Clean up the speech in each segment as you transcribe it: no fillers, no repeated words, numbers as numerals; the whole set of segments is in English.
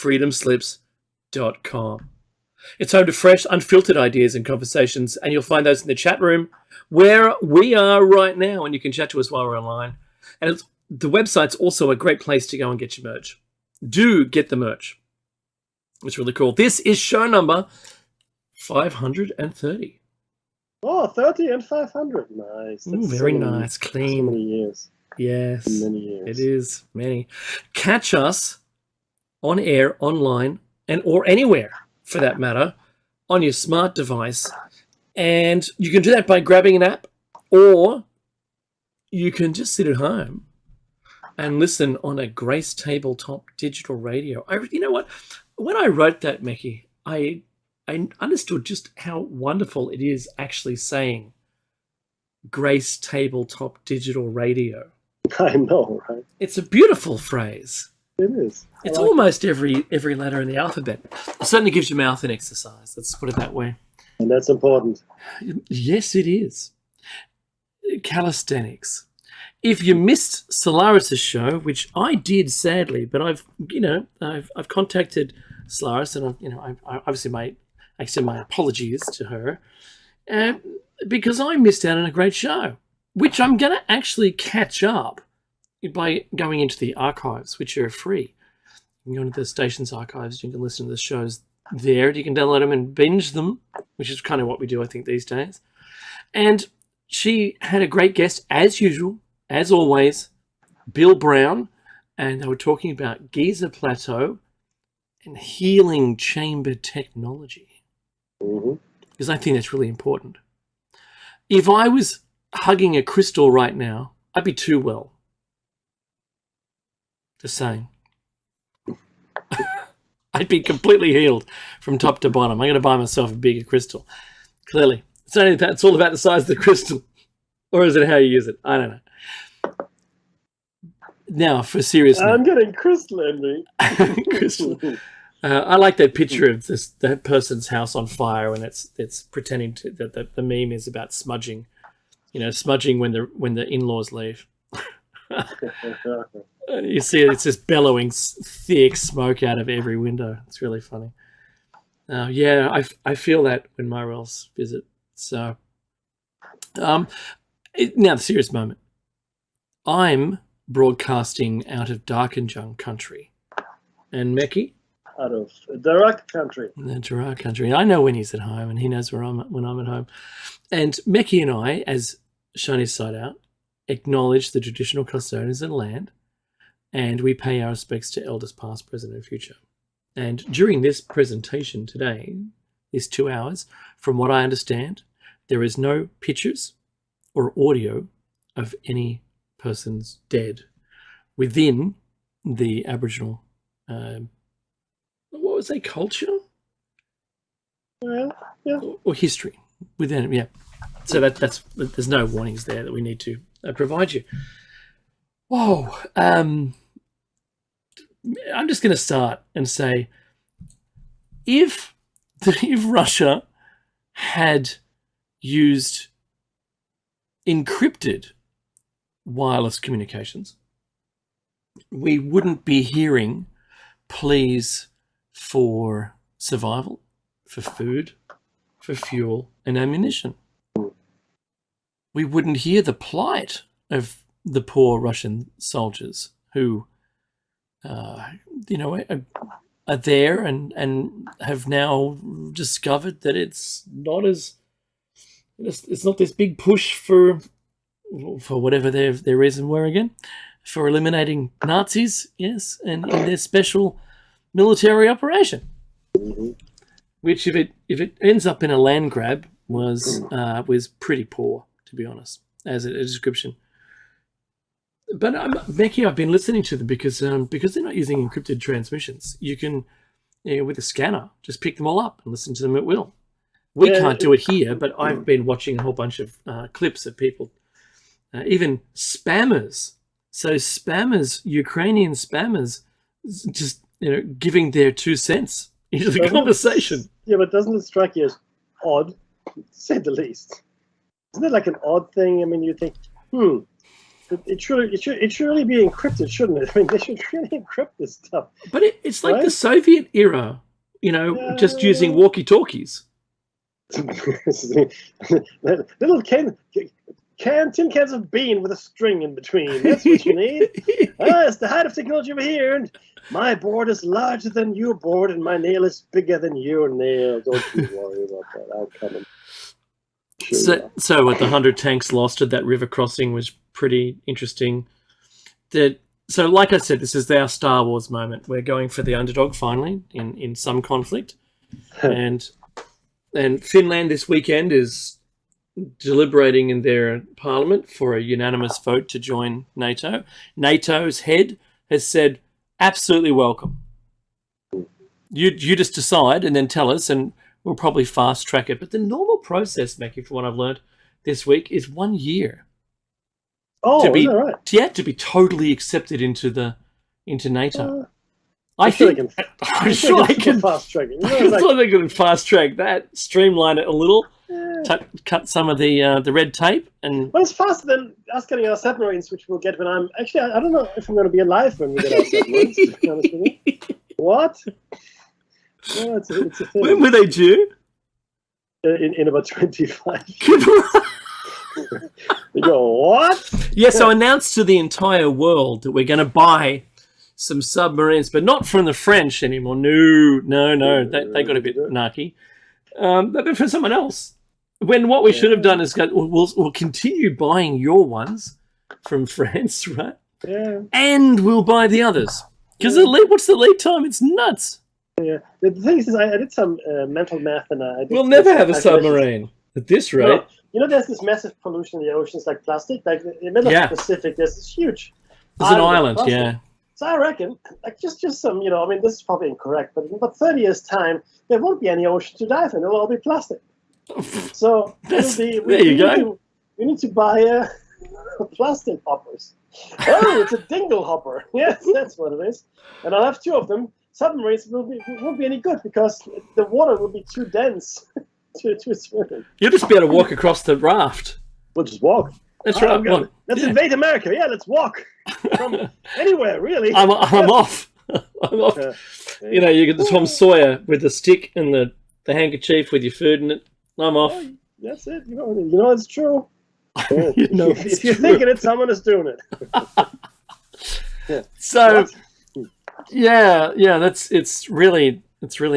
freedomslips.com. It's home to fresh, unfiltered ideas and conversations, and you'll find those in the chat room where we are right now, and you can chat to us while we're online. And the website's also a great place to go and get your merch. Do get the merch. It's really cool. This is show number 530. Oh, 30 and 500. Nice. Ooh, very nice. Clean. So many years. Yes. Many years. It is. Many. Catch us on air, online, or anywhere, for that matter, on your smart device. And you can do that by grabbing an app, or you can just sit at home and listen on a Grace Tabletop digital radio. You know what? When I wrote that, Meki, I understood just how wonderful it is actually saying Grace Tabletop digital radio. I know, right? It's a beautiful phrase. It is. It's almost every letter in the alphabet. It certainly gives your mouth an exercise. Let's put it that way. And that's important. Yes, it is. Calisthenics. If you missed Solaris' show, which I did sadly, but I've contacted Solaris, and I obviously extend my apologies to her, because I missed out on a great show, which I'm going to actually catch up by going into the archives, which are free. You can go into the station's archives, you can listen to the shows there, you can download them and binge them, which is kind of what we do, I think, these days. And she had a great guest, as usual, as always, Bill Brown, and they were talking about Giza Plateau and healing chamber technology. Mm-hmm. Because I think that's really important. If I was hugging a crystal right now, I'd be too well. Just saying. I'd be completely healed from top to bottom. I'm going to buy myself a bigger crystal. Clearly. It's all about the size of the crystal. Or is it how you use it? I don't know. Now, for serious note. I'm getting crystal envy. Crystal. I like that picture of that person's house on fire, and it's pretending that the meme is about smudging. Smudging when the in-laws leave. You see it's just bellowing thick smoke out of every window. It's really funny. Yeah, I feel that when Myrels visit. So, now the serious moment. I'm broadcasting out of Darkinjung country, and Meki out of Darak country. The Darak country. I know when he's at home, and he knows when I'm at home. And Meki and I, as Shiny Side Out, acknowledge the traditional custodians of the land, and we pay our respects to elders past, present, and future. And during this presentation today, these 2 hours, from what I understand, there is no pictures or audio of any persons dead within the Aboriginal, what was they, culture? Yeah. Or history within, yeah. So that's there's no warnings there that we need to provide you. Whoa. I'm just going to start and say, if Russia had used encrypted wireless communications, we wouldn't be hearing pleas for survival, for food, for fuel and ammunition. We wouldn't hear the plight of the poor Russian soldiers who, are there and have now discovered that it's not this big push for whatever their reason were again, for eliminating Nazis, yes, and in their special military operation, which if it ends up in a land grab was pretty poor, to be honest, as a description. But Becky, I've been listening to them because they're not using encrypted transmissions. You can, with a scanner, just pick them all up and listen to them at will. We can't do it here, but I've been watching a whole bunch of clips of people, even spammers. So spammers, Ukrainian spammers, just giving their 2 cents into the conversation. Yeah, but doesn't it strike you as odd, to say the least? Isn't it like an odd thing? I mean, you think, It should really be encrypted, shouldn't it? I mean, they should really encrypt this stuff. But it's like Right? the Soviet era, just using walkie-talkies. Little tin cans of bean with a string in between. That's what you need. It's the height of technology over here, and my board is larger than your board, and my nail is bigger than your nail. Don't you worry about that. I'll come and show you. So what the 100 tanks lost at that river crossing was pretty interesting. So like I said, this is our Star Wars moment. We're going for the underdog finally in some conflict. and Finland this weekend is deliberating in their parliament for a unanimous vote to join NATO. NATO's head has said, absolutely welcome. You just decide and then tell us, and we'll probably fast track it. But the normal process, Mackie, from what I've learned this week, is 1 year. Oh, to be, is that right? Yeah, to be totally accepted into NATO. I'm sure they can fast track it. I'm sure they can fast track that, streamline it a little, cut some of the red tape, and well, it's faster than us getting our submarines, which we'll get when I'm actually. I don't know if I'm going to be alive when we get our submarines. To be honest with you. What? Yeah, it's a thing. When were they due? In about 25 years. You go, what? Yeah, so announced to the entire world that we're going to buy some submarines, but not from the French anymore. No. They got a bit narky. But for someone else. When what we should have done is we'll continue buying your ones from France, right? Yeah. And we'll buy the others. Because what's the lead time? It's nuts. Yeah. The thing is, I did some mental math, and we'll never have a submarine at this rate. No, there's this massive pollution in the oceans, like plastic. Like in the middle of the Pacific, there's this huge. There's an island, yeah. So I reckon, like just some, I mean, this is probably incorrect, but in about 30 years' time, there won't be any ocean to dive in. It'll all be plastic. So we need to buy plastic hoppers. Oh, it's a dingle hopper. Yes, that's what it is. And I'll have two of them. Submarines won't be any good because the water will be too dense to swim. You'll just be able to walk across the raft. We'll just walk. That's right. Let's invade America. Yeah, let's walk from anywhere, really. I'm off. I'm off. You get the Tom Sawyer with the stick and the handkerchief with your food in it. I'm off. Oh, that's it. You know it's true. If you're thinking it, someone is doing it. Yeah. So, it's really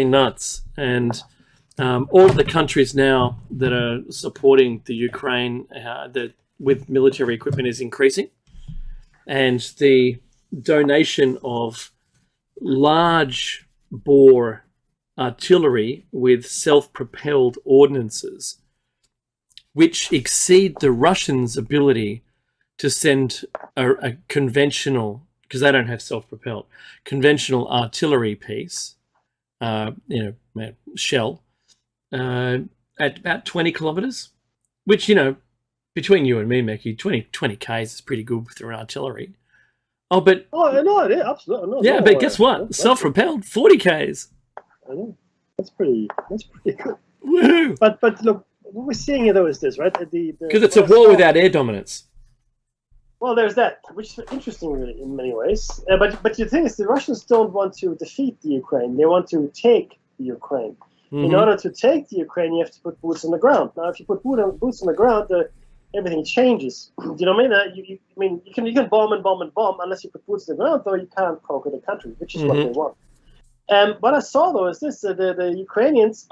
nuts, and all of the countries now that are supporting the Ukraine with military equipment is increasing, and the donation of large bore artillery with self-propelled ordnances, which exceed the Russians' ability to send a conventional, because they don't have self-propelled, conventional artillery piece, shell, at about 20 kilometers, which, between you and me, Mackie, 20 Ks is pretty good with their artillery. Oh, but... Oh, no, yeah, absolutely. No, yeah, but guess what? Self-propelled, 40 Ks. I know. That's pretty good. Woohoo! But look, what we're seeing here, though, is this, right? Because it's a war without air dominance. Well, there's that, which is interesting really, in many ways. But the thing is, the Russians don't want to defeat the Ukraine. They want to take the Ukraine. Mm-hmm. In order to take the Ukraine, you have to put boots on the ground. Now, if you put boots on the ground, everything changes. Do you know what I mean? You can bomb and bomb and bomb. Unless you put boots on the ground, though, you can't conquer the country, which is what they want. What I saw, though, is this. The Ukrainians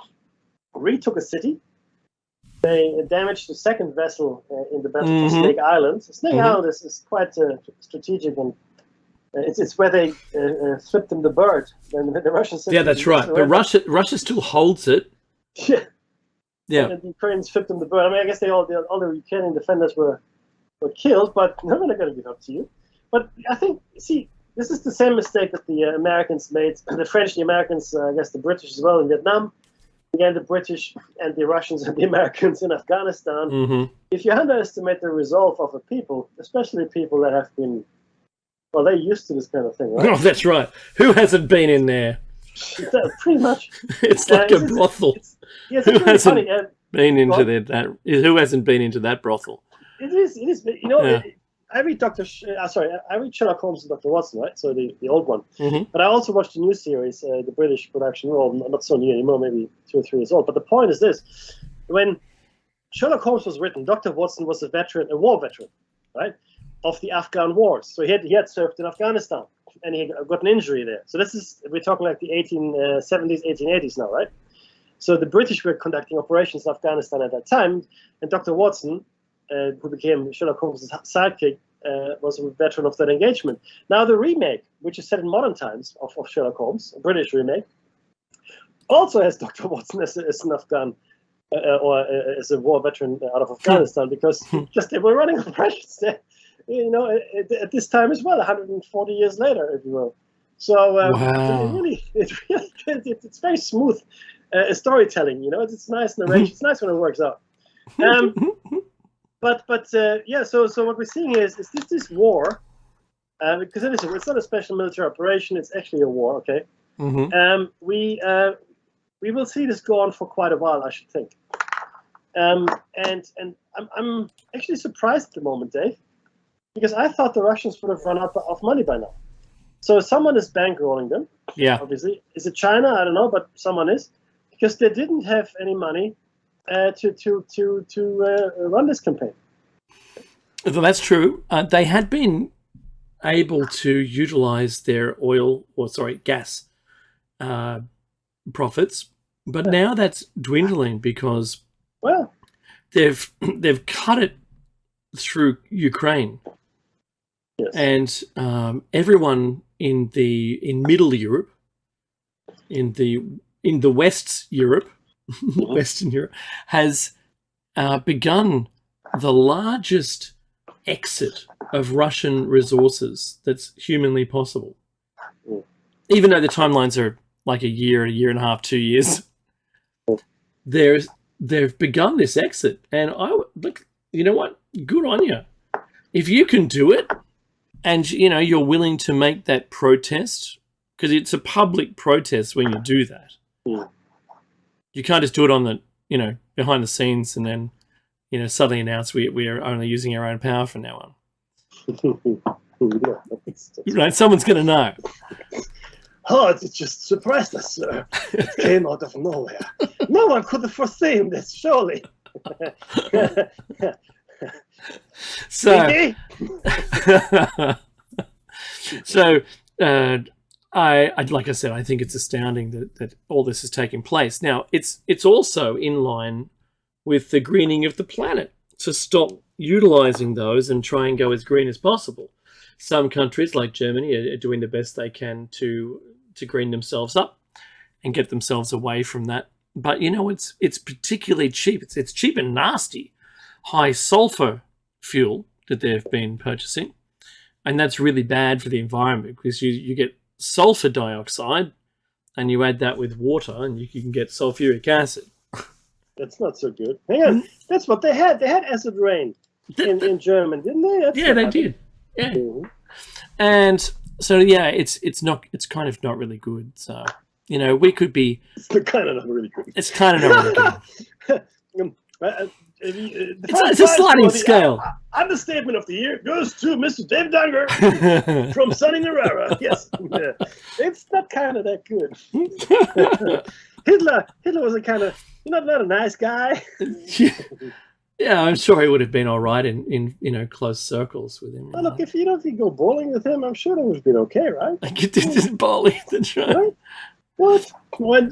retook a city. They damaged the second vessel in the battle for Snake Island. Snake Island is quite strategic, and it's where they stripped them the bird. And the Russians said, yeah, that's right. But Russia still holds it. Yeah. And the Ukrainians stripped them the bird. I mean, I guess all the Ukrainian defenders were killed, but they're not going to give up to you. But I think, this is the same mistake that the Americans made. The French, the Americans, I guess the British as well in Vietnam. Again, the British and the Russians and the Americans in Afghanistan. Mm-hmm. If you underestimate the resolve of a people, especially people that have been, well, they're used to this kind of thing, right? Oh, that's right. Who hasn't been in there? Pretty much. It's like a brothel. It's who really hasn't funny. Been into that? Who hasn't been into that brothel? It is. I read Sherlock Holmes and Dr. Watson, right? So the old one. Mhm. But I also watched the new series, the British production. Well, not so new anymore, maybe 2 or 3 years old. But the point is this: when Sherlock Holmes was written, Dr. Watson was a war veteran, right, of the Afghan wars. So he had served in Afghanistan, and he got an injury there. So we're talking like the 1870s, 1880s now, right? So the British were conducting operations in Afghanistan at that time, and Dr. Watson, who became Sherlock Holmes' sidekick, was a veteran of that engagement. Now the remake, which is set in modern times of Sherlock Holmes, a British remake, also has Dr. Watson as an Afghan or as a war veteran out of Afghanistan because they were running operations there, at this time as well, 140 years later, if you will. So Wow. it's very smooth storytelling. It's nice narration. It's nice when it works out. But So what we're seeing is this war, because it's not a special military operation. It's actually a war. Okay. Mhm. We will see this go on for quite a while, I should think. And I'm actually surprised at the moment, Dave, because I thought the Russians would have run out of money by now. So someone is bankrolling them. Yeah. Obviously, is it China? I don't know, but someone is, because they didn't have any money to run this campaign. Well, that's true. They had been able to utilize their gas profits, but now that's dwindling because Well, they've cut it through Ukraine, yes. and everyone in Middle Europe, in the West Europe, Western Europe, has begun the largest exit of Russian resources that's humanly possible. Even though the timelines are like a year and a half, 2 years, they've begun this exit, and look. You know what? Good on you. If you can do it, and you're willing to make that protest, because it's a public protest when you do that. You can't just do it on the behind the scenes and then suddenly announce we are only using our own power from now on. Right? Someone's going to know. Oh, it just surprised us, sir. It came out of nowhere. No one could have foreseen this, surely. So, I like I said, I think it's astounding that all this is taking place. Now, it's also in line with the greening of the planet to stop utilizing those and try and go as green as possible. Some countries, like Germany, are doing the best they can to green themselves up and get themselves away from that. But it's particularly cheap. It's cheap and nasty, high sulfur fuel that they've been purchasing, and that's really bad for the environment because you get sulfur dioxide, and you add that with water, and you can get sulfuric acid. That's not so good. Hang on, that's what they had. They had acid rain in Germany, didn't they? They did. Yeah, and so it's kind of not really good. So we could be. It's kind of not really good. It's kind of not really good. It's a sliding scale. Understatement of the year goes to Mr. David Unger from Sunny Narara. Yes, it's not kind of that good. Hitler was a kind of not a nice guy. Yeah, I'm sure he would have been all right in close circles with him. Well, look, if you go bowling with him, I'm sure it would have been okay, right? Like it did bowling, that's right. What? When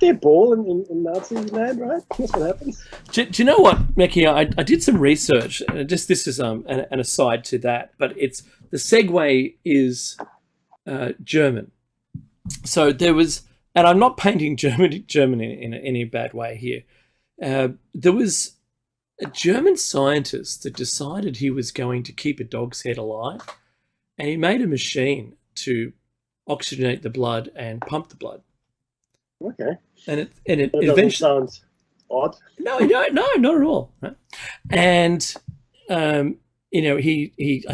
they bowl in Nazi land, right? That's what happens. Do you know what, Meki? I did some research. This is an aside to that, but the segue is German. So there was, and I'm not painting Germany in any bad way here. There was a German scientist that decided he was going to keep a dog's head alive, and he made a machine to oxygenate the blood and pump the blood. Okay. And it that eventually sounds odd. No, not at all. Right? And I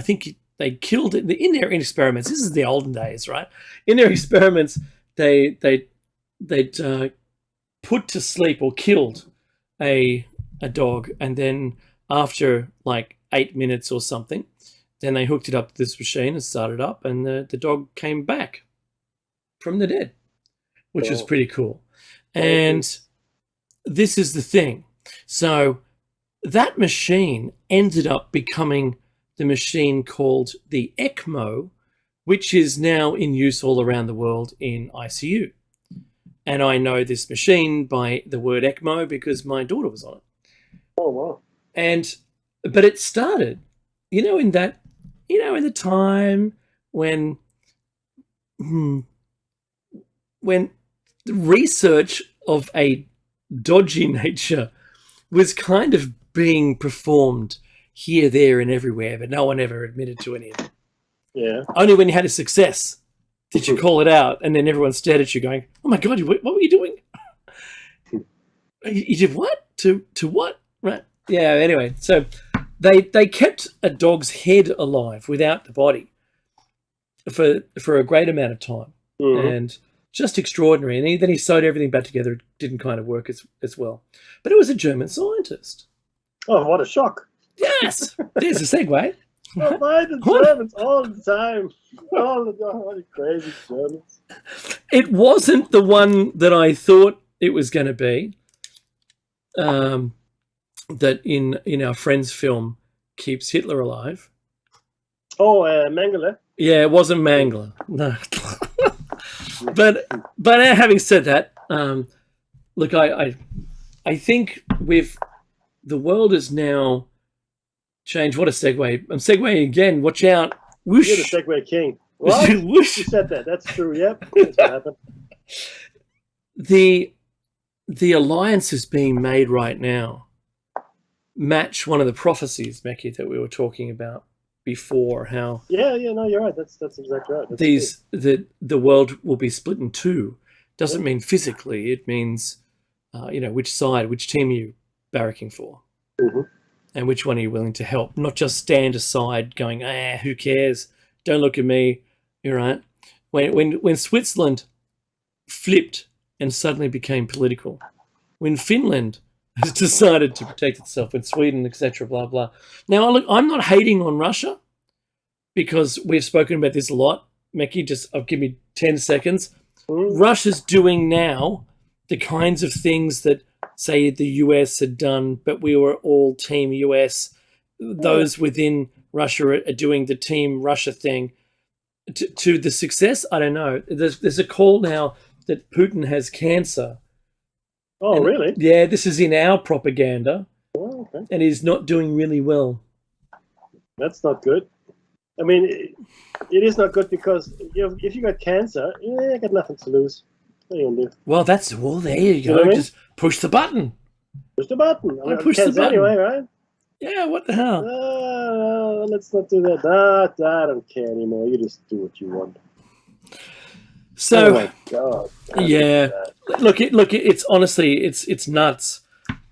think they killed it in their experiments. This is the olden days, right? In their experiments, they'd put to sleep or killed a dog, and then after like 8 minutes or something. Then they hooked it up to this machine and started up, and the dog came back from the dead, which was pretty cool. And this is the thing. So that machine ended up becoming the machine called the ECMO, which is now in use all around the world in ICU. And I know this machine by the word ECMO because my daughter was on it. Oh, wow. But it started, in the time when the research of a dodgy nature was kind of being performed here, there, and everywhere, but no one ever admitted to any of it. Yeah. Only when you had a success did you call it out, and then everyone stared at you going, "Oh my God, what were you doing? You did what? To what?" Right. Yeah, anyway, so they kept a dog's head alive without the body for a great amount of time. Mm-hmm. And just extraordinary. And then he sewed everything back together. It didn't kind of work as well. But it was a German scientist. Oh, what a shock. Yes. There's a segue. Oh, why the Germans all the time? All the crazy Germans. It wasn't the one that I thought it was going to be. That in our friend's film Keeps Hitler Alive. Oh, Mengele. Yeah, it wasn't Mangler. No. but having said that, look, I think the world is now changed. What a segue! I'm segueing again. Watch out! Whoosh. You're the segue king. What? Whoosh. You said that. That's true. Yep. That's what happened. The alliances being made right now match one of the prophecies, Meki, that we were talking about before. How no, you're right. That's exactly right. The world will be split in two. Doesn't mean physically. It means which side, which team are you barracking for, and which one are you willing to help? Not just stand aside, going, who cares? Don't look at me. You're right. When Switzerland flipped and suddenly became political, when Finland has decided to protect itself, when Sweden, etc., blah blah. Now, look, I'm not hating on Russia because we've spoken about this a lot. Meki, give me 10 seconds. Russia's doing now the kinds of things that, say, the US had done, but we were all Team US. Those within Russia are doing the Team Russia thing. To the success, I don't know. There's a call now that Putin has cancer. Oh, really? Yeah, this is in our propaganda. Oh, okay. And he's not doing really well. That's not good. I mean, it is not good because if you got cancer, you got nothing to lose. What are you gonna do? Well, there you go. You know what I mean? Just push the button. Push the button. Push the button anyway, right? Yeah, what the hell? Let's not do that. I don't care anymore. You just do what you want. So, oh my God. Yeah. Look, it's honestly, it's nuts.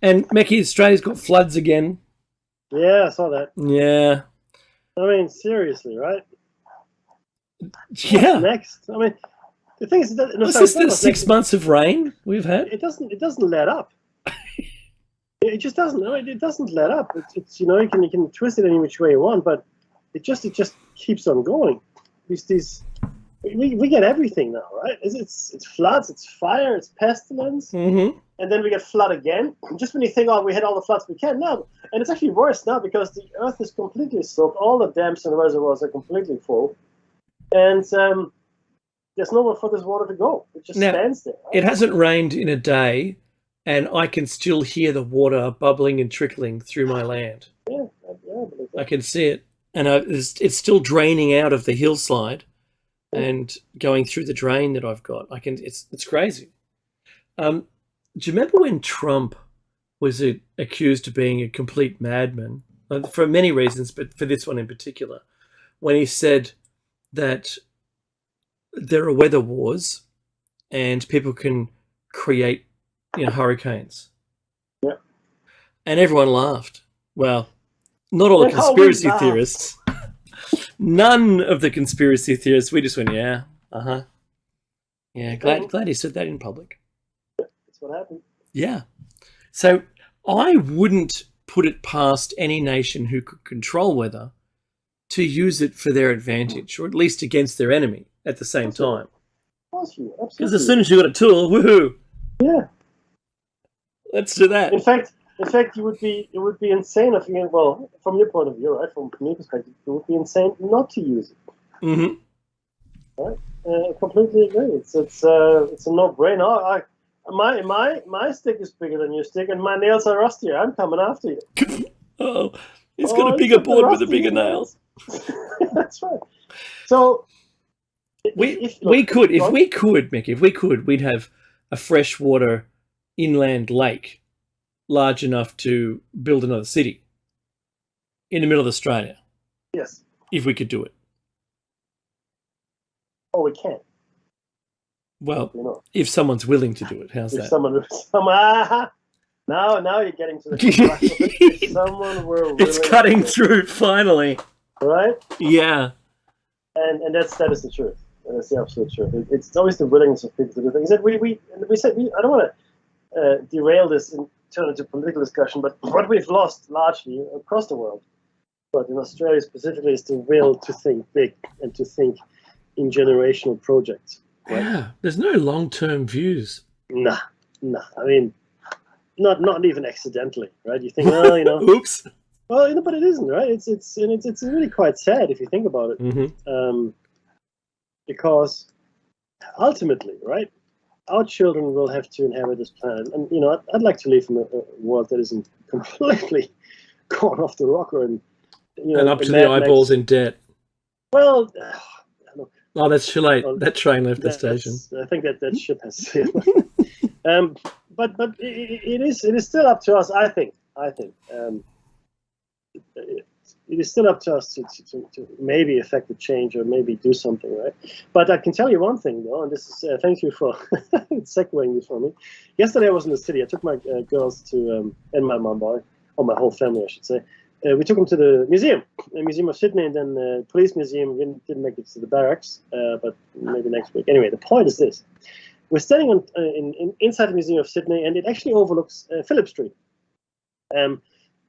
And Meki, Australia's got floods again. Yeah, I saw that. Yeah. I mean, seriously, right? Yeah. What's next? I mean, the thing is, What's this? The 6 months of rain we've had? It doesn't let up. It just doesn't. I mean, it doesn't let up. It's you can twist it any which way you want, but it just keeps on going. We get everything now, right? It's floods, it's fire, it's pestilence, and then we get flood again. Just when you think, we had all the floods we can now, and it's actually worse now because the earth is completely soaked. All the dams and reservoirs are completely full, and there's nowhere for this water to go. It just stands there. Right? It hasn't rained in a day, and I can still hear the water bubbling and trickling through my land. Yeah, I can see it, and it's still draining out of the hillside and going through the drain that I've got. It's crazy. Do you remember when Trump was accused of being a complete madman for many reasons, but for this one in particular, when he said that there are weather wars and people can create hurricanes? Yeah. And everyone laughed. Well, not all the conspiracy theorists. None of the conspiracy theorists. We just went, yeah, yeah. Glad he said that in public. That's what happened. Yeah. So I wouldn't put it past any nation who could control weather to use it for their advantage, or at least against their enemy at the same time. Absolutely. Because as soon as you got a tool, woohoo! Yeah. Let's do that. In fact, it would be insane if you, well, from your point of view, right? From your perspective, it would be insane not to use it. Mm-hmm. Right? I completely agree. It's a no-brainer. My stick is bigger than your stick, and my nails are rustier. I'm coming after you. Oh, he's got a bigger board with a bigger nails. That's right. So if we could, Mick, we'd have a freshwater inland lake large enough to build another city in the middle of Australia. Yes. If we could do it. Oh, we can. Well, if someone's willing to do it, how's that? Now you're getting to the if someone were willing. It's cutting through finally. Right? Yeah. And that is the truth. And that's the absolute truth. It's always the willingness of people to do things. That we said I don't want to derail this and turn it into a political discussion, but what we've lost largely across the world, but in Australia specifically, is the will to think big and to think in generational projects. Right? Yeah, there's no long-term views. Nah. I mean, not even accidentally, right? You think, well, oops. Well, but it isn't, right? It's really quite sad if you think about it, mm-hmm. Because ultimately, right, our children will have to inherit this planet, and I'd like to live in a world that isn't completely gone off the rocker and up to the eyeballs in debt. Well. Look, oh, that's too late. That train left the station. I think that ship has sailed. But it is still up to us. I think it is still up to us to maybe affect the change or maybe do something, right? But I can tell you one thing, though, and this is thank you for segueing this for me. Yesterday I was in the city. I took my girls to and my mom, or my whole family, I should say. We took them to the Museum of Sydney, and then the police museum. We didn't make it to the barracks, but maybe next week. Anyway, the point is this. We're standing inside the Museum of Sydney, and it actually overlooks Phillip Street. And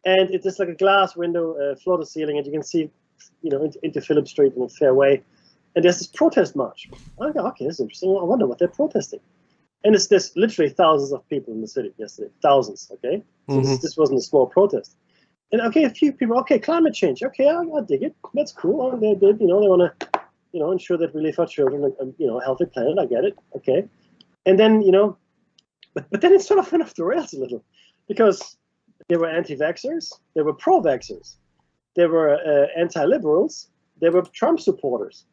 it's just like a glass window, floor to ceiling, and you can see, into Phillip Street in a fair way. And there's this protest march. I go, okay, that's interesting. I wonder what they're protesting. And there's literally thousands of people in the city yesterday. Thousands, okay? So this wasn't a small protest. And okay, a few people, okay, climate change. Okay, I dig it. That's cool. They want to, ensure that we leave our children a healthy planet. I get it. Okay. And then, but then it sort of went off the rails a little, because there were anti-vaxxers, there were pro-vaxxers, there were anti-liberals, there were Trump supporters.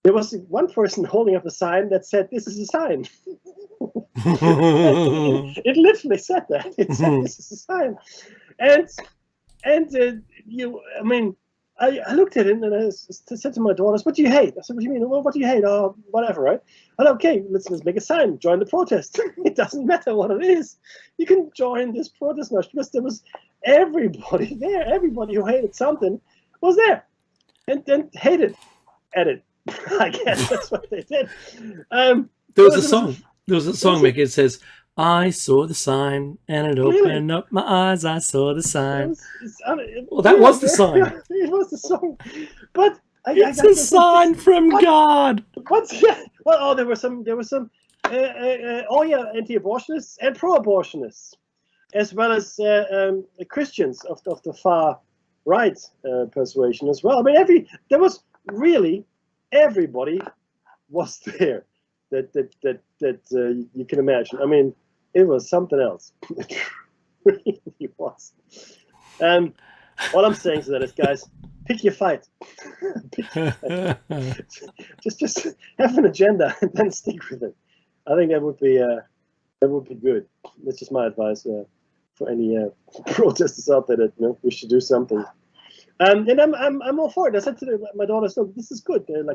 There was one person holding up a sign that said, "This is a sign." It literally said that. It said, "This is a sign." I looked at it and I said to my daughters, "What do you hate?" I said, "What do you mean? Well, what do you hate?" "Oh, whatever, right?" I said, "Okay, let's make a sign. Join the protest." It doesn't matter what it is. You can join this protest march, because there was everybody there. Everybody who hated something was there, and then hated at it. I guess that's what they did. There was a song, Mick. It says, "I saw the sign, and it opened up my eyes. I saw the sign." That was the sign. It was the song, but it's a sign from God. Well, there were some. Anti-abortionists and pro-abortionists, as well as Christians of the far right persuasion as well. I mean, everybody was there that you can imagine. I mean, it was something else. It really was. All I'm saying to that is, guys, pick your fight. Just have an agenda and then stick with it. I think that would be good. That's just my advice for any protesters out there that we should do something. And I'm all for it. I said to my daughters, "Look, this is good. They're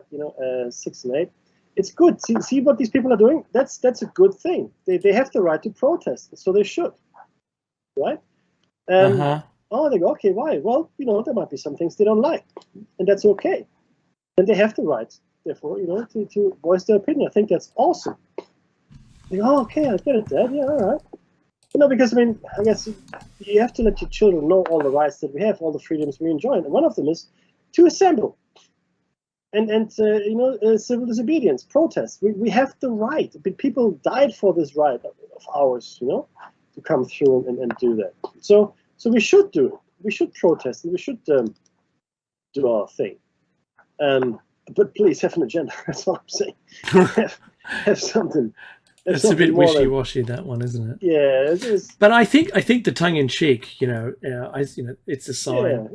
6 and 8. It's good. See what these people are doing. That's a good thing. They have the right to protest, so they should, right?" Oh, they go, "Okay, why?" "Well, there might be some things they don't like, and that's okay. And they have the right, therefore, to voice their opinion. I think that's awesome." They go, "Oh, okay, I get it, Dad. Yeah, all right." Because I guess you have to let your children know all the rights that we have, all the freedoms we enjoy, and one of them is to assemble and civil disobedience, protest. We have the right. People died for this right of ours, to come through and do that. So we should do it. We should protest and we should do our thing. But please have an agenda. That's what I'm saying. have something. It's a bit wishy-washy, that one, isn't it? Yeah, it is. But I think the tongue-in-cheek, it's a sign.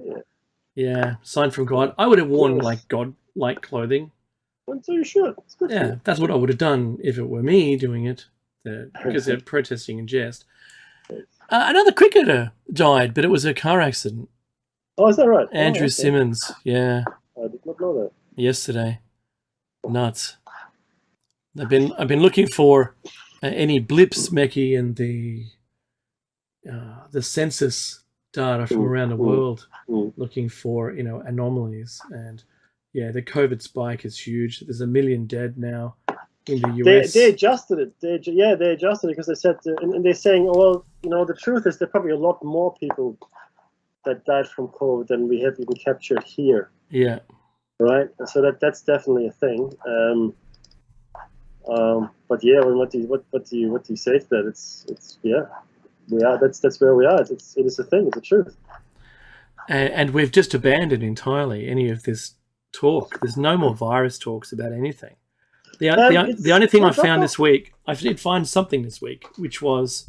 Yeah, sign from God. I would have worn God-like clothing. Well, so you should. It's good. Yeah, that's what I would have done if it were me doing it, because they're protesting in jest. Another cricketer died, but it was a car accident. Oh, is that right? Andrew Simmons. Yeah. I did not know that. Yesterday. Nuts. I've been looking for any blips, Mecky, in the census data from around the world, looking for anomalies, and the COVID spike is huge. There's 1 million dead now in the US. They adjusted it. They adjusted it because they said, and they're saying, the truth is there are probably a lot more people that died from COVID than we have even captured here. Yeah. Right. So that's definitely a thing. But yeah, what do you say to that? It's we are. That's where we are. It is a thing. It's a truth. And we've just abandoned entirely any of this talk. There's no more virus talks about anything. The only thing I found this week, I did find something this week, which was,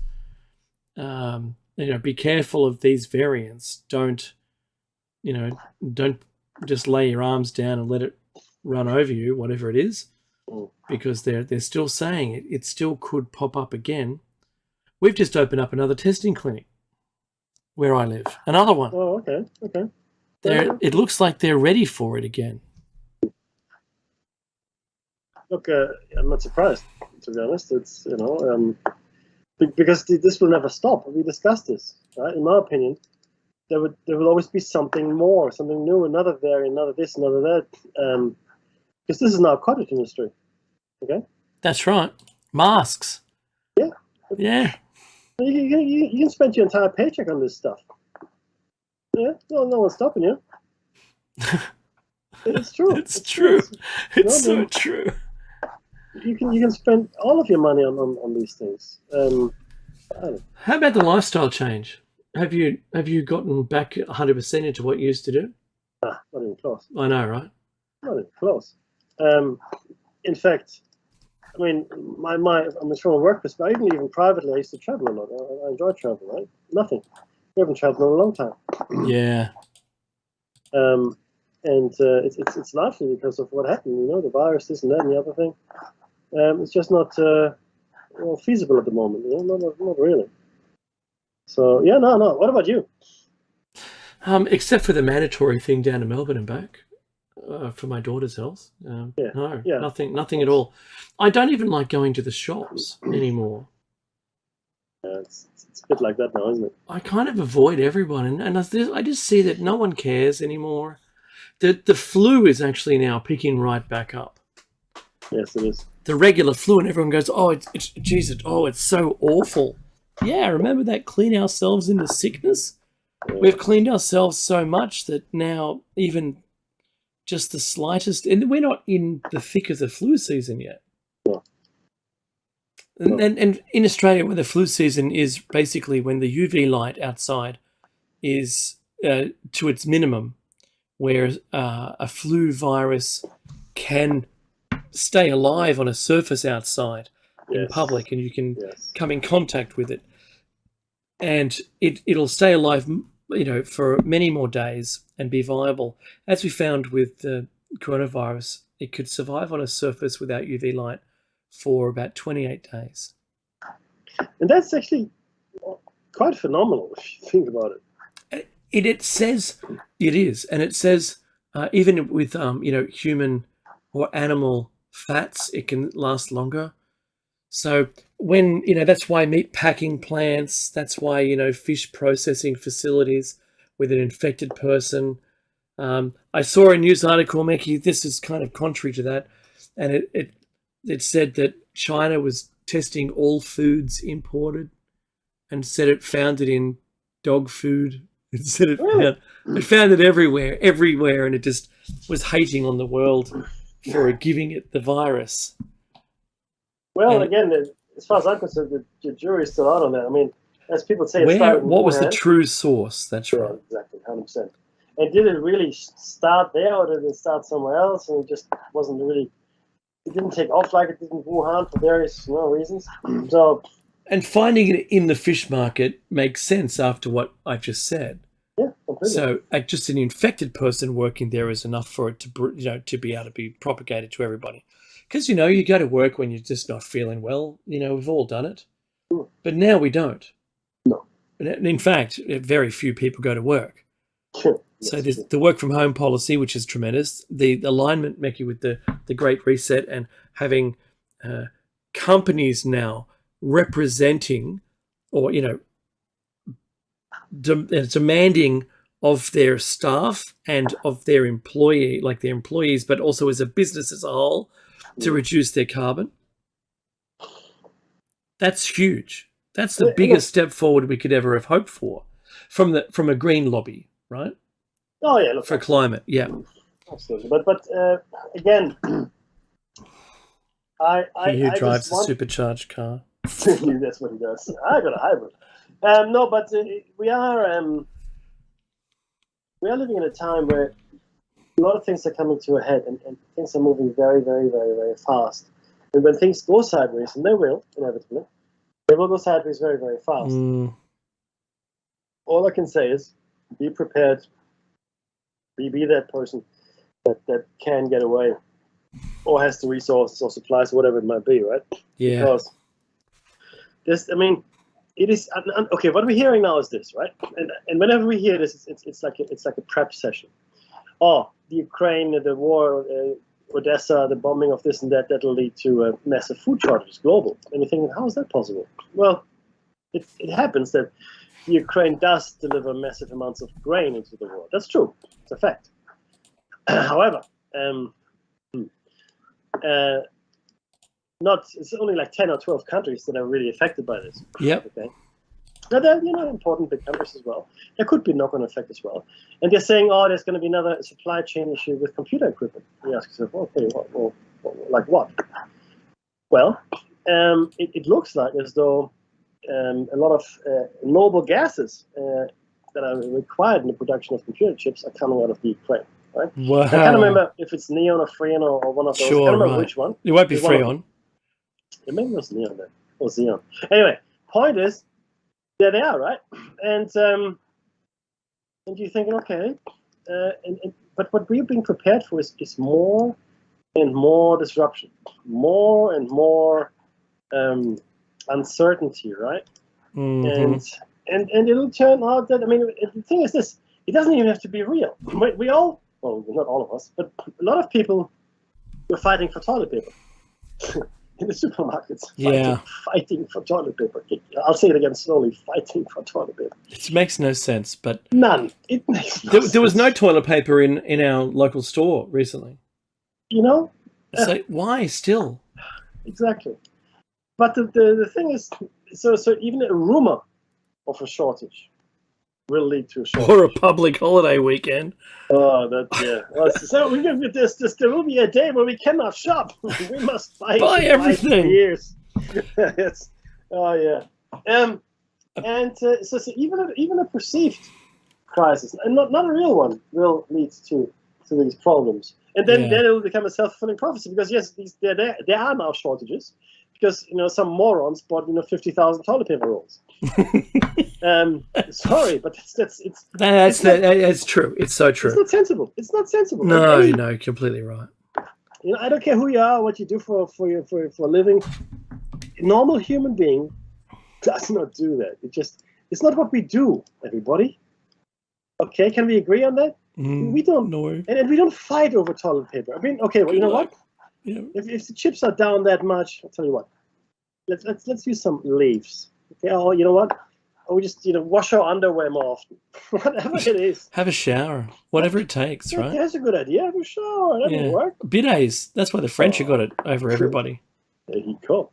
be careful of these variants. Don't just lay your arms down and let it run over you, whatever it is, because they're still saying it still could pop up again. We've just opened up another testing clinic where I live. Another one. Oh, okay. It looks like they're ready for it again. Look, I'm not surprised, to be honest. It's because this will never stop. We discussed this, right? In my opinion, there will always be something more, something new, another variant, another this, another that. Because this is now a cottage industry. Okay. That's right. Masks. Yeah. Yeah. You can spend your entire paycheck on this stuff. Yeah. No one's stopping you. It's true. It's true. It's so true. You can spend all of your money on these things. How about the lifestyle change? Have you gotten back 100% into what you used to do? Not even close. I know, right? Not even close. In fact, I'm from a work perspective, even privately, I used to travel a lot. I enjoy travel, right? Nothing. We haven't traveled in a long time. Yeah. And it's largely because of what happened, the virus, this and that and the other thing. It's just not feasible at the moment, not really. So yeah, no. What about you? Except for the mandatory thing down to Melbourne and back for my daughter's health. Nothing at all. I don't even like going to the shops anymore. It's a bit like that now, isn't it? I kind of avoid everyone, and I just see that no one cares anymore. The flu is actually now picking right back up. Yes, it is. The regular flu, and everyone goes, "Oh, it's so awful." Yeah, remember that? Clean ourselves into sickness. Yeah. We've cleaned ourselves so much that now even just the slightest, and we're not in the thick of the flu season yet. No. And in Australia, where the flu season is basically when the UV light outside is to its minimum, where a flu virus can stay alive on a surface outside in public, and you can come in contact with it, and it'll stay alive, for many more days and be viable. As we found with the coronavirus, it could survive on a surface without UV light for about 28 days. And that's actually quite phenomenal if you think about it. It says it is, and it says even with human or animal fats, it can last longer. So when that's why meat packing plants, that's why fish processing facilities with an infected person. I saw a news article, Mickey. This is kind of contrary to that, and it said that China was testing all foods imported and said it found it in dog food. It said Really? it found it everywhere, and it just was hating on the world for giving it the virus. Well, And- again, as far as I'm concerned, the jury's still out on that. I mean, as people say, it Where? started in What was the Wuhan. true source? That's Yeah, right. exactly, 100%. And did it really start there, or did it start somewhere else? And it just wasn't really. It didn't take off like it did in Wuhan for various reasons. So And finding it in the fish market makes sense after what I've just said. yeah, completely. So, just an infected person working there is enough for it to, to be able to be propagated to everybody. Because you go to work when you're just not feeling well. We've all done it, but now we don't. No. And in fact, very few people go to work. Sure. So Yes, there's sure. the work from home policy, which is tremendous. The alignment, Mickey, with the Great Reset, and having companies now representing, or demanding of their staff and of their employees, but also as a business as a whole, to reduce their carbon. That's huge. That's the biggest step forward we could ever have hoped for from a green lobby, right? Oh yeah, look, For climate, yeah. absolutely. But again, I He who I drives just a want, supercharged car. that's what he does. I got a hybrid. No, but we are living in a time where a lot of things are coming to a head, and things are moving very, very, very, very fast. And when things go sideways, and they will inevitably, they will go sideways very, very fast. All I can say is, be prepared. Be that person that can get away, or has the resources or supplies, or whatever it might be, right? Yeah. Because this, I mean, it is okay. What we're hearing now is this, right? And whenever we hear this, it's like a prep session. Oh, the Ukraine, the war, Odessa, the bombing of this and that'll lead to massive food shortages, global. And you're thinking, how is that possible? Well, it happens that the Ukraine does deliver massive amounts of grain into the world. That's true. It's a fact. However, it's only like 10 or 12 countries that are really affected by this. Yep. Okay. Now, they're important big countries as well. There could be knock-on effect as well. And they're saying, oh, there's going to be another supply chain issue with computer equipment. You ask yourself, okay, like what? Well, it looks like as though a lot of noble gases that are required in the production of computer chips are coming out of the Ukraine. Right? Wow. I can't remember if it's neon or freon or one of those. Sure, I can't remember right. which one. It won't be It's one of Freon. Yeah, maybe it was neon then. Or xeon. Anyway, point is, there they are, right? And you're thinking, okay, but what we're being prepared for is more and more disruption, more and more uncertainty, right? Mhm. And it'll turn out that, I mean, the thing is this, it doesn't even have to be real. We all, well, not all of us, but a lot of people were fighting for toilet paper in the supermarkets. Yeah. Fighting for toilet paper. I'll say it again slowly, fighting for toilet paper. It makes no sense, but None. It makes no there was no sense. toilet paper in our local store recently. You know? So why still? Exactly. But the thing is, so even a rumor of a shortage will lead to a shortage. Or a public holiday weekend. Oh, that yeah. Well, so we can this. There will be a day where we cannot shop. We must buy everything. For years. Yes. Oh yeah. And so even a perceived crisis, and not a real one, will lead to these problems. And then Yeah. then it will become a self-fulfilling prophecy, because yes, there are now shortages, because some morons bought 50,000 toilet paper rolls. Sorry, but That's true. It's so true. it's not sensible. It's not sensible. No, Any- no, completely right. I don't care who you are, what you do for a living. A normal human being does not do that. It's not what we do, everybody. Okay, can we agree on that? We don't. No. And we don't fight over toilet paper. I mean, okay, well, you know what? Yeah. If the chips are down that much, I'll tell you what. Let's use some leaves. Okay, oh, you know what? Or we just wash our underwear more often. Whatever it is. Have a shower, whatever it takes, Yeah, right? that's a good idea. Have a shower. That will work. Bidets. That's why the French have got it over everybody. There you go.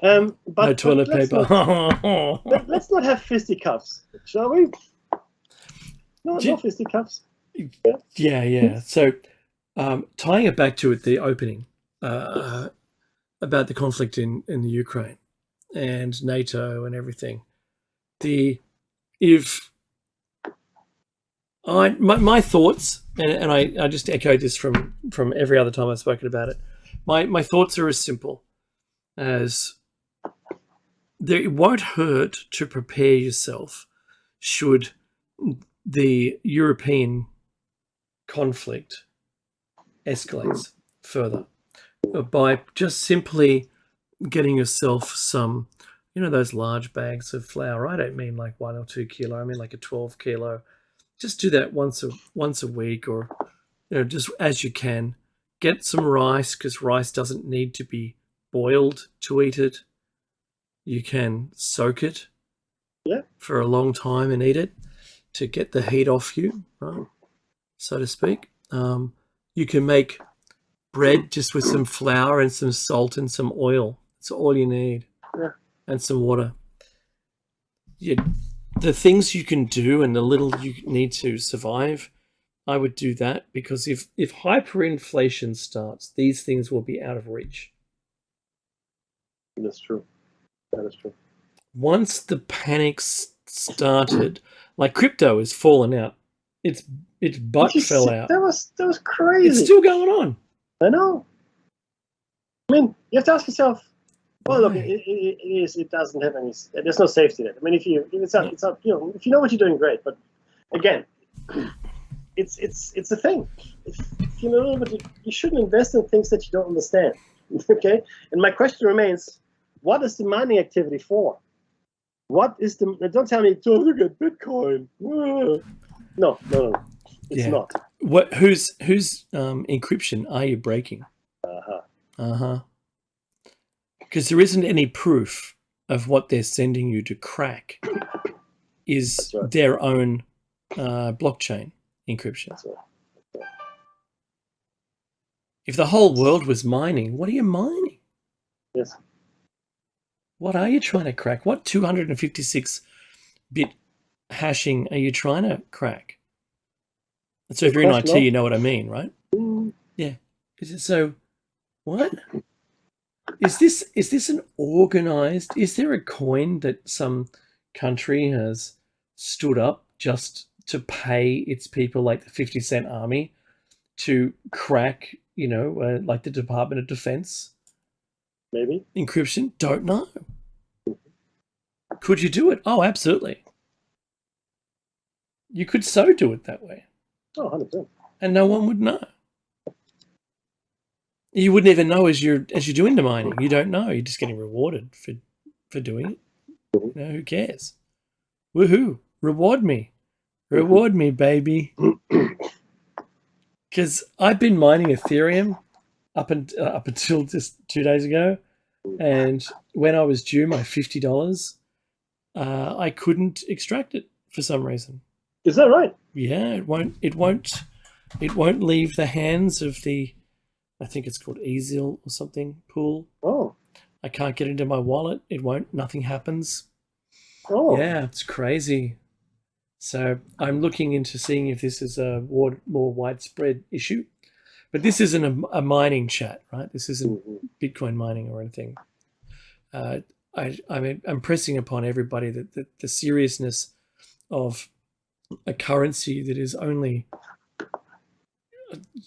But No toilet let's paper. let's not have fisticuffs, shall we? No fisticuffs. Yeah. So, tying it back to the opening about the conflict in the Ukraine and NATO and everything. My thoughts, and I just echoed this from every other time I've spoken about it. My thoughts are as simple as it won't hurt to prepare yourself should the European conflict escalates further by just simply getting yourself some, those large bags of flour. I don't mean like 1 or 2 kilo. I mean like a 12 kilo. Just do that once a week, or just as you can. Get some rice, because rice doesn't need to be boiled to eat it. You can soak it for a long time and eat it to get the heat off you, right, so to speak. You can make bread just with some flour and some salt and some oil. That's all you need. Yeah. And some water. The things you can do and the little you need to survive, I would do that, because if hyperinflation starts, these things will be out of reach. That's true. That is true. Once the panic started, like crypto has fallen out. Its butt fell out. That was crazy. It's still going on. I know. I mean, you have to ask yourself. Well, look, it doesn't have any. There's no safety net. I mean, if you know what you're doing, great. But again, it's a thing. If you know, but you shouldn't invest in things that you don't understand. Okay. And my question remains: what is the mining activity for? What is the? Don't tell me to look at Bitcoin. No. It's not. What? Whose encryption are you breaking? Because there isn't any proof of what they're sending you to crack is their own blockchain encryption. That's right. If the whole world was mining, what are you mining? Yes. What are you trying to crack? What 256-bit hashing are you trying to crack? So if you're in IT, you know what I mean, right? Yeah. So what? Is this an organized? Is there a coin that some country has stood up just to pay its people, like the 50 Cent Army, to crack, like the Department of Defense? Maybe. Encryption? Don't know. Could you do it? Oh, absolutely. You could so do it that way. Oh, 100%. And no one would know. You wouldn't even know as you're doing the mining. You don't know. You're just getting rewarded for doing it. Who cares? Woohoo! Reward me, baby. Because I've been mining Ethereum up until just 2 days ago, and when I was due my $50, I couldn't extract it for some reason. Is that right? Yeah, it won't leave the hands of the, I think it's called Easil or something, pool. Oh. I can't get into my wallet. It won't. Nothing happens. Oh. Yeah, it's crazy. So I'm looking into seeing if this is a more widespread issue. But this isn't a mining chat, right? This isn't Bitcoin mining or anything. I'm pressing upon everybody that the seriousness of a currency that is only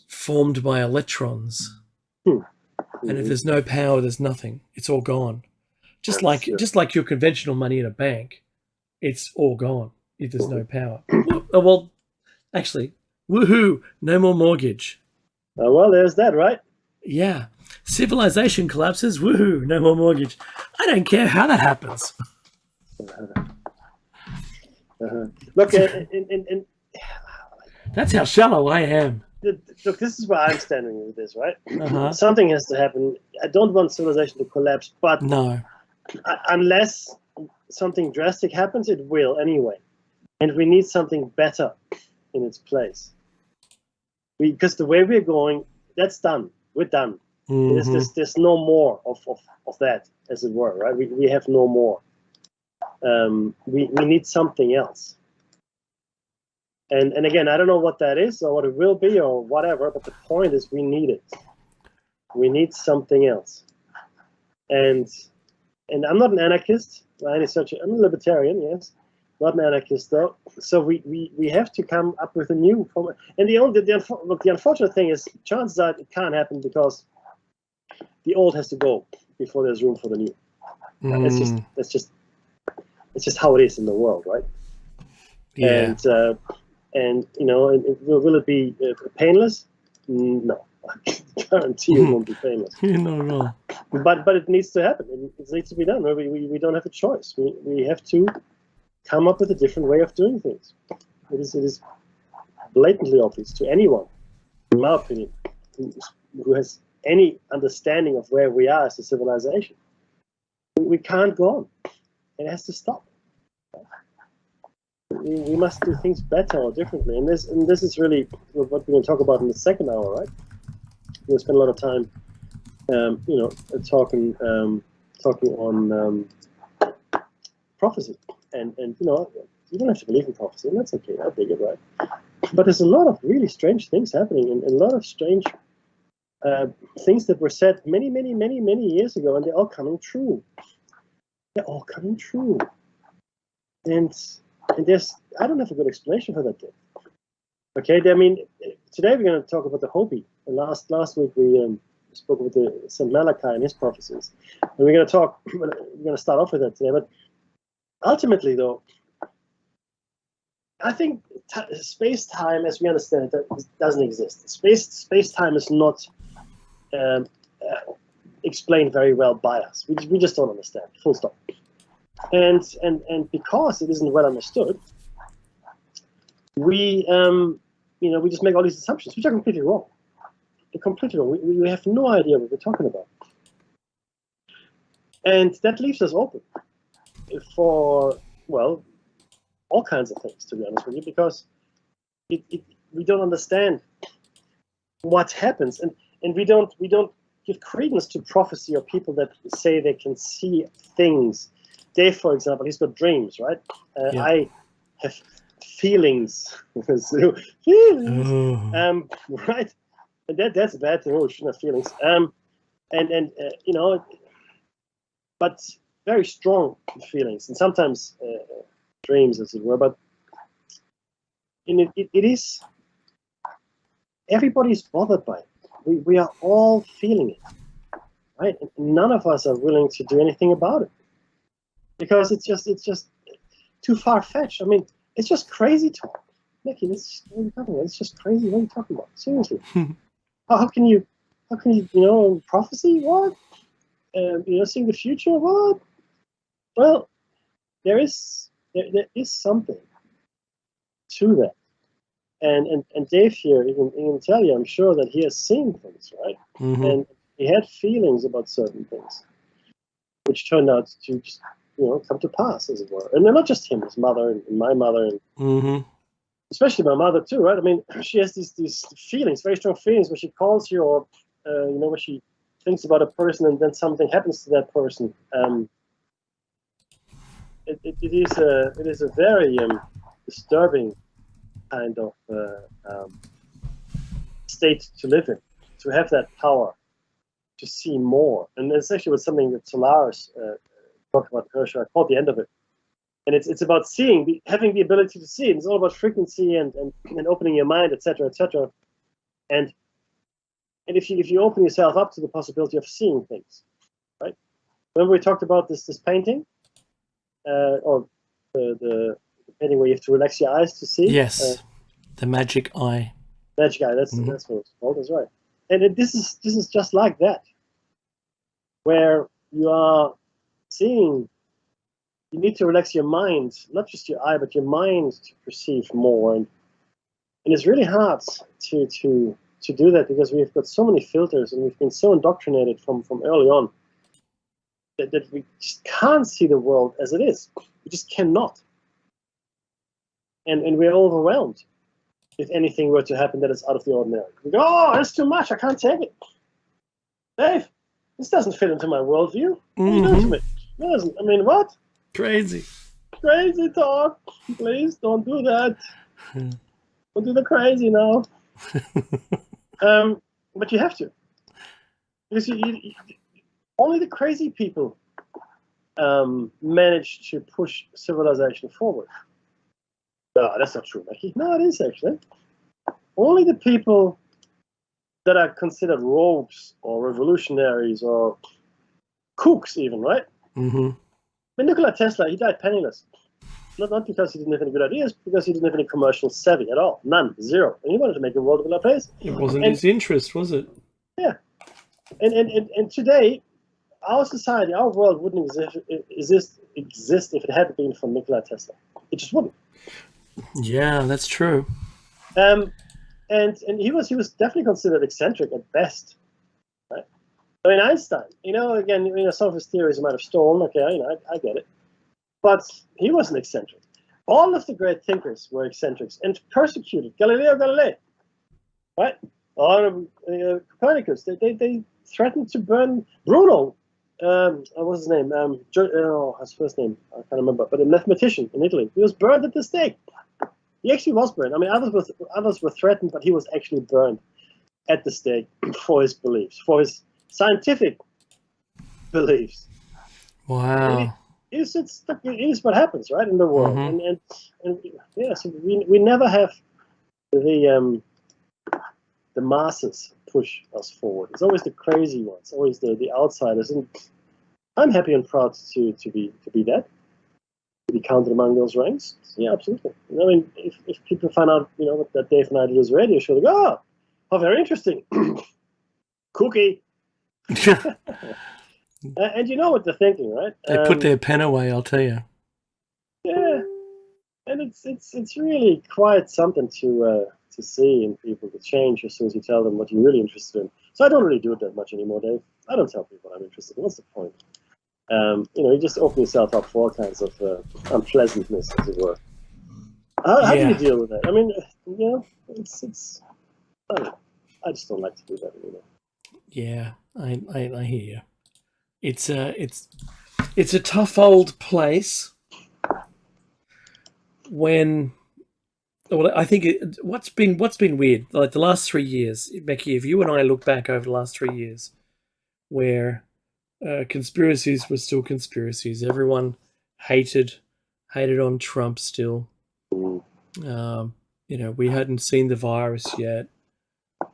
formed by electrons, and if there's no power, there's nothing. It's all gone. Just like your conventional money in a bank, it's all gone if there's no power. Well, actually, woohoo! No more mortgage. Well, there's that, right? Yeah. Civilization collapses. Woohoo! No more mortgage. I don't care how that happens. Look, that's how shallow I am. Look, this is where I'm standing with this, right? Something has to happen. I don't want civilization to collapse, but no, unless something drastic happens, it will anyway, and we need something better in its place. Because the way we're going, that's done. We're done. There's no more of that. as it were, right? We have no more. We need something else. And again, I don't know what that is or what it will be or whatever, but the point is we need it. We need something else. And I'm not an anarchist by any such. I'm a libertarian, yes, not an anarchist though. So we have to come up with a new form. And the unfortunate thing is, chances are it can't happen because the old has to go before there's room for the new. That's just how it is in the world, right? Yeah. And you know, will it be painless? No, I guarantee it won't be painless. Not at all. But it needs to happen. It needs to be done. We don't have a choice. We have to come up with a different way of doing things. It is blatantly obvious to anyone, in my opinion, who has any understanding of where we are as a civilization. We can't go on. It has to stop. We must do things better or differently. And this is really what we're going to talk about in the second hour, right? We'll spend a lot of time, you know, talking on prophecy. And you know, you don't have to believe in prophecy, and that's okay. I dig it, right? But there's a lot of really strange things happening, and a lot of strange things that were said many years ago, and they're all coming true. They're all coming true. And there's, I don't have a good explanation for that yet. Okay, I mean, today we're going to talk about the Hopi. And last week we spoke with the St. Malachi and his prophecies. And we're going to start off with that today. But ultimately, though, I think space-time, as we understand it, doesn't exist. Space-time is not explained very well by us. We just don't understand. Full stop. And because it isn't well understood, we we just make all these assumptions, which are completely wrong. They're completely wrong. We have no idea what we're talking about, and that leaves us open for, well, all kinds of things, to be honest with you, because we don't understand what happens, and we don't give credence to prophecy or people that say they can see things. Dave, for example, he's got dreams, right? Yeah. I have feelings. Feelings. Oh. Right? And that's a bad thing. Oh, we shouldn't have feelings. You know, but very strong feelings, and sometimes dreams, as it were. But it is, everybody's bothered by it. We are all feeling it, right? And none of us are willing to do anything about it, because it's just too far-fetched. I mean, it's just crazy talk. Mickey, what are you talking about? It's just crazy. What are you talking about? Seriously. How can you, prophecy? What? Seeing the future? What? Well, there is something to that. And Dave here, he can tell you, I'm sure, that he has seen things, right? Mm-hmm. And he had feelings about certain things, which turned out to just, come to pass, as it were. And not just him, his mother and my mother, and Mm-hmm. especially my mother too, right? I mean, she has these feelings, very strong feelings, when she calls you, or when she thinks about a person and then something happens to that person. It is a very disturbing kind of state to live in, to have that power to see more. And it's actually was something that Solaris talked about her show. I caught the end of it. And it's about seeing, having the ability to see. It's all about frequency and opening your mind, etc., etc. And if you open yourself up to the possibility of seeing things, right? Remember we talked about this painting, or the painting where you have to relax your eyes to see. Yes, the magic eye. Magic eye. That's what it's called. That's right. And this is just like that, where you are seeing. You need to relax your mind, not just your eye, but your mind, to perceive more. And it's really hard to do that, because we've got so many filters, and we've been so indoctrinated from early on that we just can't see the world as it is. We just cannot. And we're overwhelmed if anything were to happen that is out of the ordinary. We go, oh, that's too much. I can't take it. Dave, This doesn't fit into my worldview. What are you doing to me? It doesn't. I mean, what? Crazy. Crazy talk. Please don't do that. Don't do the crazy now. But you have to. Because only the crazy people manage to push civilization forward. No, that's not true, Mackie. No, it is actually. Only the people that are considered rogues or revolutionaries or kooks even, right? Mm-hmm. But Nikola Tesla, he died penniless. Not because he didn't have any good ideas, because he didn't have any commercial savvy at all. None. Zero. And he wanted to make the world a better place. It wasn't his interest, was it? Yeah. And today, our society, our world wouldn't exist if it hadn't been for Nikola Tesla. It just wouldn't. Yeah, that's true. And he was definitely considered eccentric at best. Right? I mean, Einstein, again, some of his theories he might have stolen. Okay, I get it. But he wasn't eccentric. All of the great thinkers were eccentrics and persecuted. Galileo Galilei, right? Copernicus, they threatened to burn Bruno. What's his name? His first name, I can't remember. But a mathematician in Italy. He was burned at the stake. He actually was burned. I mean, others were threatened, but he was actually burned at the stake for his beliefs, for his scientific beliefs. Wow. It is what happens, right, in the world. And so we never have the masses push us forward. It's always the crazy ones, always the outsiders. And I'm happy and proud to be that, to be counted among those ranks. Yeah, absolutely. I mean, if people find out, that Dave and I did his radio show, they go, oh, how very interesting. Cookie. And you know what they're thinking, right? They put their pen away, I'll tell you. Yeah, and it's really quite something to see in people, to change as soon as you tell them what you're really interested in. So I don't really do it that much anymore, Dave. I don't tell people I'm interested in. What's the point? You just open yourself up for all kinds of unpleasantness, as it were. How do you deal with that? I mean, it's I don't know. I just don't like to do that anymore. Yeah, I hear you. It's a tough old place. I think what's been weird, like the last 3 years, Becky, if you and I look back over the last 3 years, where conspiracies were still conspiracies, everyone hated on Trump still. We hadn't seen the virus yet.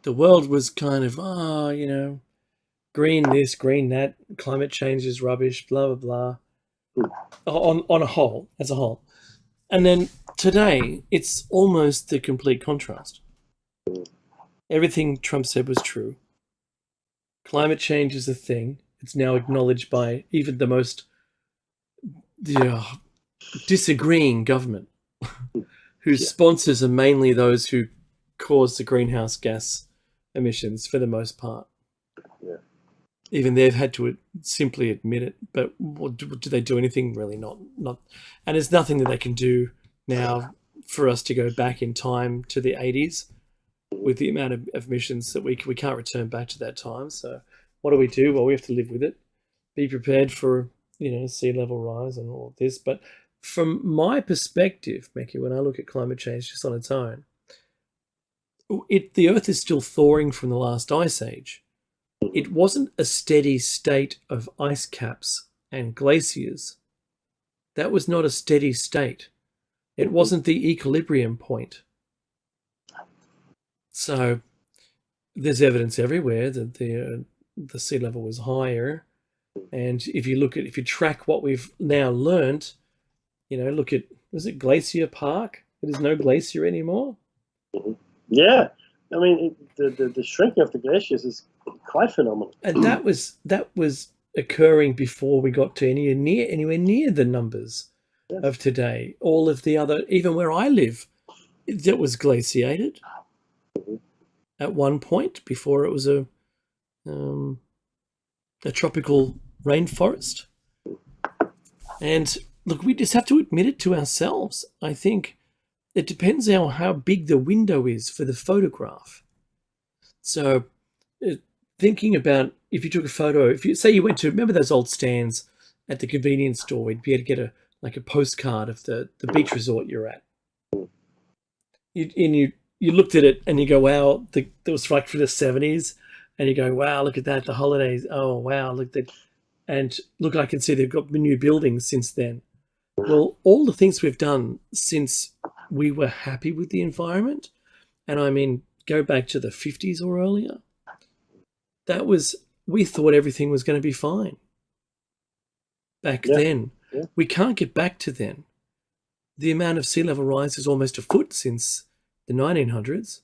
The world was kind of green this, green that, climate change is rubbish, blah, blah, blah, on as a whole. And then today, it's almost the complete contrast. Everything Trump said was true. Climate change is a thing. It's now acknowledged by even the most disagreeing government, whose sponsors are mainly those who cause the greenhouse gas emissions for the most part. Yeah. Even they've had to simply admit it, but do they do anything? Really not. And there's nothing that they can do now for us to go back in time to the 80s with the amount of emissions that we can't return back to that time. So what do? Well, we have to live with it, be prepared for sea level rise and all of this. But from my perspective, Mickey, when I look at climate change just on its own, the Earth is still thawing from the last ice age. It wasn't a steady state of ice caps and glaciers. That was not a steady state. It wasn't the equilibrium point. So there's evidence everywhere that the sea level was higher. And if you track what we've now learned, look at, was it Glacier Park? There's no glacier anymore. Yeah. I mean, the shrinking of the glaciers is quite phenomenal. And that was occurring before we got to anywhere near the numbers of today. All of the other, even where I live, that was glaciated at one point before it was a tropical rainforest. And look, we just have to admit it to ourselves. I think it depends on how big the window is for the photograph. So thinking about if you took a photo, if you say you went to, remember those old stands at the convenience store, we'd be able to get a postcard of the beach resort you're at. You looked at it and you go, wow, that was like for the 70s, and you go, wow, look at that, the holidays. Oh wow, look at, and look, I can see they've got new buildings since then. Well, all the things we've done since we were happy with the environment, and I mean, go back to the 50s or earlier, we thought everything was going to be fine back then. Yeah. We can't get back to then. The amount of sea level rise is almost a foot since the 1900s,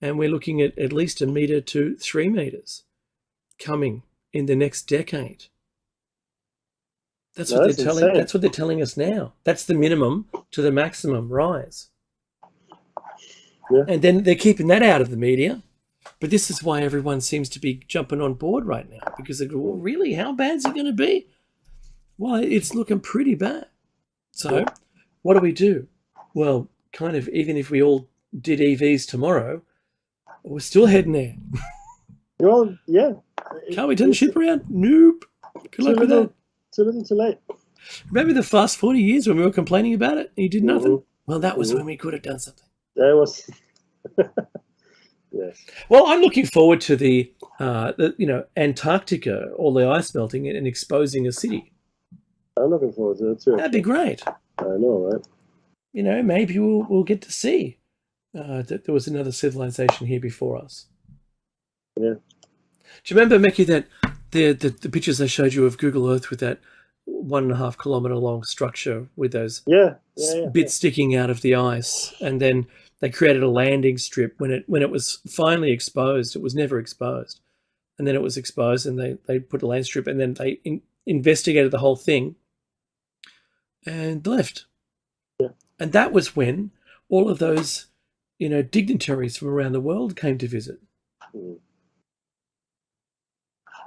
and we're looking at least 1 metre to 3 metres coming in the next decade. That's what they're telling us now. That's the minimum to the maximum rise. Yeah. And then they're keeping that out of the media. But this is why everyone seems to be jumping on board right now, because they go, well, really, how bad is it going to be? Well, it's looking pretty bad. So what do? Well, kind of, even if we all did EVs tomorrow, we're still heading there. Well, yeah. Can't we turn the ship around? Nope. Good luck with that. Too little, too late. Remember the fast 40 years when we were complaining about it and you did nothing? Well, that was when we could have done something. Yeah, it was. Yes. Well, I'm looking forward to the Antarctica, all the ice melting and exposing a city. I'm looking forward to it too. That'd be great. I know, right? Maybe we'll get to see that there was another civilization here before us. Yeah. Do you remember, Meki, that the pictures I showed you of Google Earth with that 1.5 kilometer long structure with those bits sticking out of the ice, and then they created a landing strip when it was finally exposed. It was never exposed, and then it was exposed, and they put a landing strip, and then they investigated the whole thing and left. Yeah. And that was when all of those dignitaries from around the world came to visit.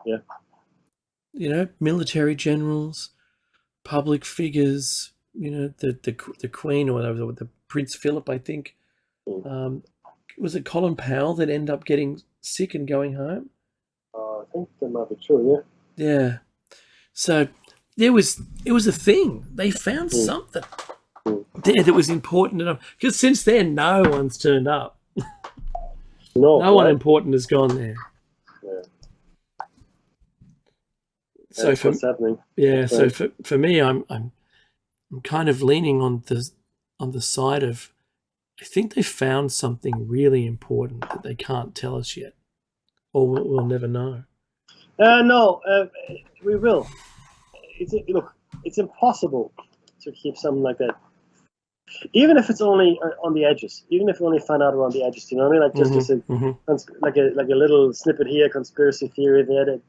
Yeah. Military generals, public figures, the Queen or the Prince Philip, I think. Was it Colin Powell that ended up getting sick and going home? I think that might be true, yeah. Yeah. So it was a thing. They found something there that was important enough. Because since then, no one's turned up. No one important has gone there. Yeah. So what's happening. Yeah. So for me, I'm kind of leaning on the side of, I think they found something really important that they can't tell us yet, or we'll never know. No, we will. It's impossible to keep something like that. Even if it's only on the edges, even if we only find out around the edges, you know what I mean? Like like a little snippet here, conspiracy theory there.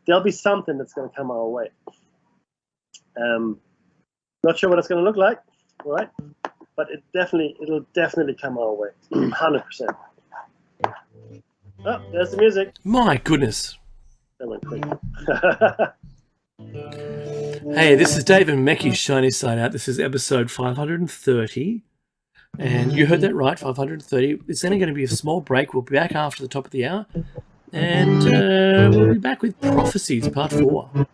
There'll be something that's going to come our way. Not sure what it's going to look like, all right? But it'll definitely come our way, 100%. Oh, there's the music. My goodness. That went quick. Hey, this is David Meki's Shiny Side Out. This is episode 530. And you heard that right, 530. It's only going to be a small break. We'll be back after the top of the hour. And we'll be back with Prophecies, part 4.